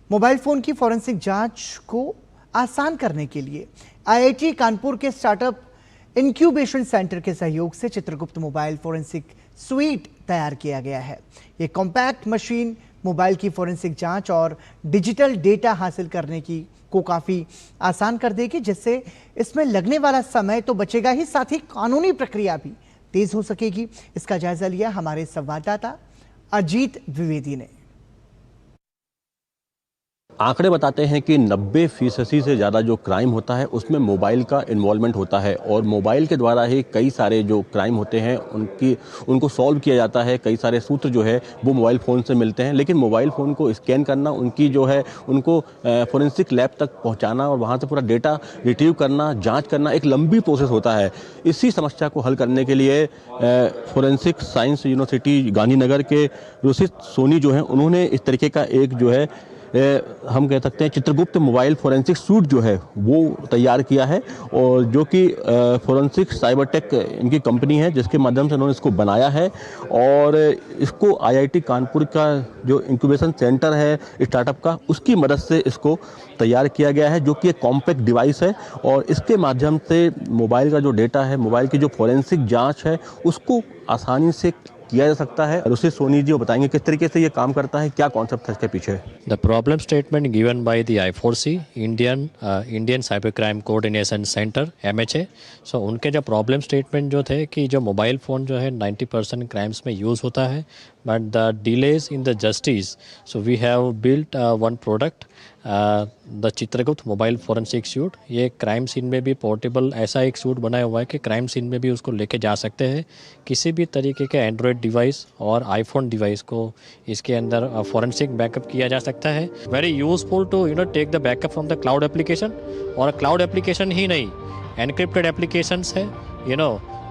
Mobile phone की forensic जांच को आसान करने के लिए आईआईटी कानपुर के स्टार्टअप इंक्यूबेशन सेंटर के सहयोग से चित्रगुप्त मोबाइल फॉरेंसिक स्वीट तैयार किया गया है। ये कॉम्पैक्ट मशीन मोबाइल की फॉरेंसिक जांच और डिजिटल डेटा हासिल करने को काफ़ी आसान कर देगी, जिससे इसमें लगने वाला समय तो बचेगा ही, साथ ही कानूनी प्रक्रिया भी तेज हो सकेगी। इसका जायजा लिया हमारे संवाददाता अजीत द्विवेदी ने। आंकड़े बताते हैं कि 90% से ज़्यादा जो क्राइम होता है उसमें मोबाइल का इन्वॉल्वमेंट होता है और मोबाइल के द्वारा ही कई सारे जो क्राइम होते हैं उनको सॉल्व किया जाता है। कई सारे सूत्र जो है वो मोबाइल फ़ोन से मिलते हैं, लेकिन मोबाइल फ़ोन को स्कैन करना, उनको फोरेंसिक लैब तक पहुंचाना और वहां से पूरा डेटा रिट्रीव करना, जाँच करना एक लंबी प्रोसेस होता है। इसी समस्या को हल करने के लिए फोरेंसिक साइंस यूनिवर्सिटी गांधीनगर के रुचित सोनी जो हैं, उन्होंने इस तरीके का एक जो है हम कह सकते हैं चित्रगुप्त मोबाइल फोरेंसिक सूट जो है वो तैयार किया है, और जो कि फोरेंसिक साइबरटेक इनकी कंपनी है, जिसके माध्यम से उन्होंने इसको बनाया है। और इसको आईआईटी कानपुर का जो इंक्यूबेशन सेंटर है स्टार्टअप का, उसकी मदद से इसको तैयार किया गया है, जो कि एक कॉम्पैक्ट डिवाइस है। और इसके माध्यम से मोबाइल का जो डेटा है, मोबाइल की जो फोरेंसिक जाँच है, उसको आसानी से किया जा सकता है। रुचित सोनी जी वो बताएंगे किस तरीके से ये काम करता है, क्या कॉन्सेप्ट है इसके पीछे। The problem statement given by the I4C Indian cyber crime coordination centre MHA। सो उनके जो प्रॉब्लम स्टेटमेंट जो थे कि जो मोबाइल फ़ोन जो है 90% क्राइम्स में यूज़ होता है, but the delays in the justice. So we have built one product the Chitragupta mobile forensic suite. ये क्राइम सीन में भी पोर्टेबल ऐसा एक सूट बनाया हुआ है कि क्राइम सीन में भी उसको लेके जा सकते हैं। किसी भी तरीके के एंड्रॉयड डिवाइस और आईफोन डिवाइस को इसके अंदर फोरेंसिक बैकअप किया जा सकता है। Very useful to take the backup from the cloud application. और क्लाउड एप्लीकेशन ही नहीं, एनक्रिप्टेड एप्लीकेशंस है,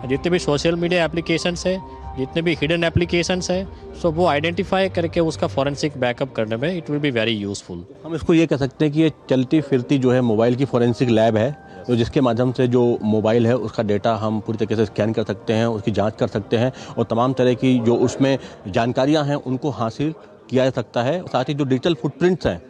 जितने भी सोशल मीडिया एप्लीकेशंस है, जितने भी हिडन एप्लीकेशंस है, सो वो आइडेंटिफाई करके उसका फॉरेंसिक बैकअप करने में it will be very useful. हम इसको ये कह सकते हैं कि ये चलती फिरती जो है मोबाइल की फोरेंसिक लैब है, तो जिसके माध्यम से जो मोबाइल है उसका डेटा हम पूरी तरीके से स्कैन कर सकते हैं, उसकी जांच कर सकते हैं और तमाम तरह की जो उसमें जानकारियां हैं उनको हासिल किया जा सकता है। साथ ही जो डिजिटल फुटप्रिंट्स हैं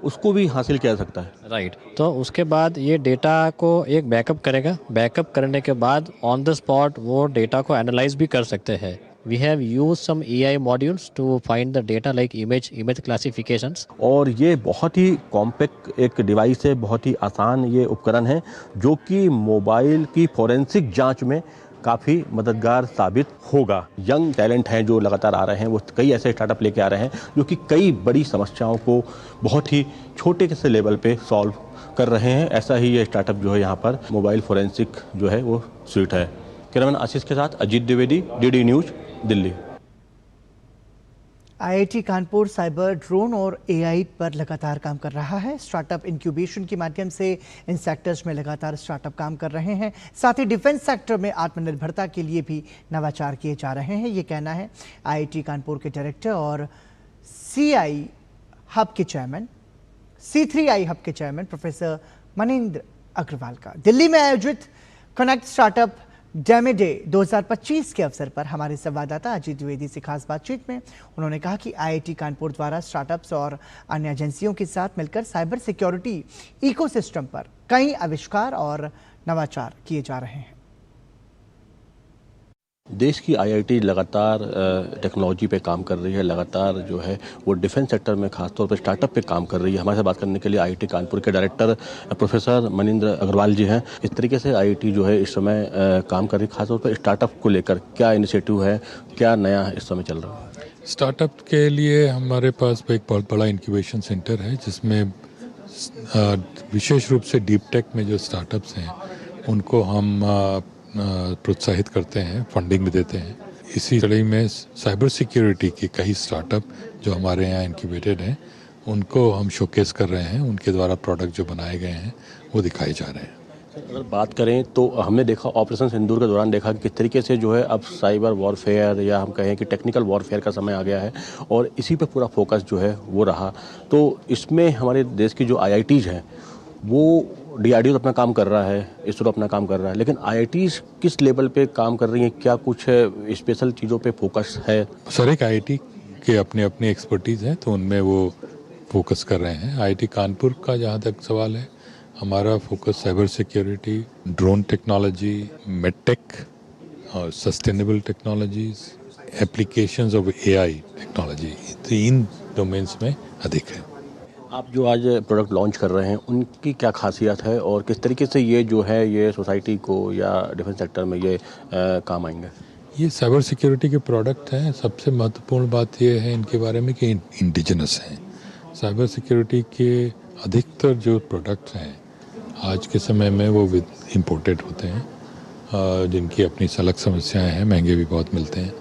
उसको भी हासिल किया जा सकता है। राइट। तो उसके बाद ये डेटा को एक बैकअप करेगा। बैकअप करने के बाद ऑन द स्पॉट वो डेटा को एनालाइज भी कर सकते हैं। We have used some AI modules to find the data like image classifications। और ये बहुत ही कॉम्पैक्ट एक डिवाइस है, बहुत ही आसान ये उपकरण है, जो कि मोबाइल की फोरेंसिक जांच में काफ़ी मददगार साबित होगा। यंग टैलेंट हैं जो लगातार आ रहे हैं, वो कई ऐसे स्टार्टअप लेके आ रहे हैं जो कि कई बड़ी समस्याओं को बहुत ही छोटे से लेवल पे सॉल्व कर रहे हैं। ऐसा ही ये स्टार्टअप जो है यहाँ पर मोबाइल फोरेंसिक जो है वो स्वीट है। कैमरामैन आशीष के साथ Ajit Dwivedi, DD news, Delhi. IIT Kanpur cyber drone और AI पर लगातार काम कर रहा है। स्टार्टअप इंक्यूबेशन के माध्यम से इन सेक्टर्स में लगातार स्टार्टअप काम कर रहे हैं। साथ ही डिफेंस सेक्टर में आत्मनिर्भरता के लिए भी नवाचार किए जा रहे हैं, ये कहना है आईआईटी कानपुर के डायरेक्टर और C3I हब के चेयरमैन प्रोफेसर मनिंद्र अग्रवाल का। दिल्ली में आयोजित कनेक्ट स्टार्टअप डेमो डे 2025 के अवसर पर हमारे संवाददाता अजीत द्विवेदी से खास बातचीत में उन्होंने कहा कि आईआईटी कानपुर द्वारा स्टार्टअप्स और अन्य एजेंसियों के साथ मिलकर साइबर सिक्योरिटी इकोसिस्टम पर कई आविष्कार और नवाचार किए जा रहे हैं। देश की आईआईटी लगातार टेक्नोलॉजी पे काम कर रही है, लगातार जो है वो डिफेंस सेक्टर में खासतौर पर स्टार्टअप पे काम कर रही है। हमारे साथ बात करने के लिए आईआईटी कानपुर के डायरेक्टर प्रोफेसर मनिंद्र अग्रवाल जी हैं। इस तरीके से आईआईटी जो है इस समय काम कर रही है, खासतौर पर स्टार्टअप को लेकर क्या इनिशिएटिव है, क्या नया इस समय चल रहा है? स्टार्टअप के लिए हमारे पास एक बहुत बड़ा इंक्यूबेशन सेंटर है, जिसमें विशेष रूप से डीप टेक में जो स्टार्टअप्स हैं उनको हम प्रोत्साहित करते हैं, फंडिंग भी देते हैं। इसी कड़ी में साइबर सिक्योरिटी के कई स्टार्टअप जो हमारे यहाँ इंक्यूबेटेड हैं उनको हम शोकेस कर रहे हैं। उनके द्वारा प्रोडक्ट जो बनाए गए हैं वो दिखाए जा रहे हैं। अगर बात करें तो हमने देखा ऑपरेशन सिंदूर के दौरान देखा कि किस तरीके से जो है अब साइबर वॉरफेयर या हम कहें कि टेक्निकल वॉरफेयर का समय आ गया है और इसी पे पूरा फोकस जो है वो रहा। तो इसमें हमारे देश की जो IITs हैं वो DRDO अपना काम कर रहा है, ISRO अपना काम कर रहा है, लेकिन IITs किस लेवल पे काम कर रही हैं? क्या कुछ स्पेशल चीज़ों पे फोकस है? सर, एक IIT के अपने एक्सपर्टीज़ हैं, तो उनमें वो फोकस कर रहे हैं। आईआईटी कानपुर का जहाँ तक सवाल है, हमारा focus cyber security, drone technology, medtech और sustainable technologies, applications of AI technology, इन डोमेन्स में अधिक है। आप जो आज प्रोडक्ट लॉन्च कर रहे हैं उनकी क्या खासियत है और किस तरीके से ये जो है ये सोसाइटी को या डिफेंस सेक्टर में ये काम आएंगे? ये साइबर सिक्योरिटी के प्रोडक्ट हैं। सबसे महत्वपूर्ण बात ये है इनके बारे में कि इंडिजिनस हैं। साइबर सिक्योरिटी के अधिकतर जो प्रोडक्ट्स हैं आज के समय में वो इम्पोर्टेड होते हैं, जिनकी अपनी अलग समस्याएं हैं, महंगे भी बहुत मिलते हैं।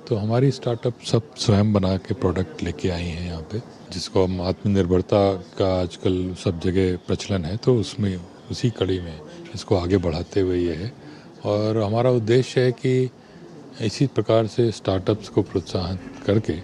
तो हमारी स्टार्टअप सब स्वयं बना के प्रोडक्ट लेके आई हैं यहाँ पे, जिसको हम आत्मनिर्भरता का आजकल सब जगह प्रचलन है, तो उसमें उसी कड़ी में इसको आगे बढ़ाते हुए ये है। और हमारा उद्देश्य है कि इसी प्रकार से स्टार्टअप्स को प्रोत्साहित करके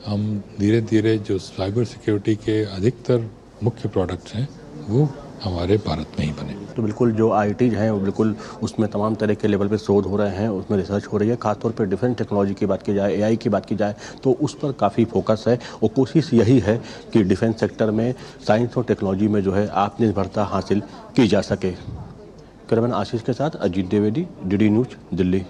हम धीरे धीरे जो साइबर सिक्योरिटी के अधिकतर मुख्य प्रोडक्ट्स हैं वो हमारे भारत में ही बने। तो बिल्कुल जो आईआईटीज हैं वो बिल्कुल उसमें तमाम तरह के लेवल पे शोध हो रहे हैं, उसमें रिसर्च हो रही है। खासतौर पे डिफेंस टेक्नोलॉजी की बात की जाए, एआई की बात की जाए तो उस पर काफ़ी फोकस है और कोशिश यही है कि डिफेंस सेक्टर में साइंस और टेक्नोलॉजी में जो है आत्मनिर्भरता हासिल की जा सके। कैमरामैन आशीष के साथ अजीत द्विवेदी, डीडी न्यूज़, दिल्ली।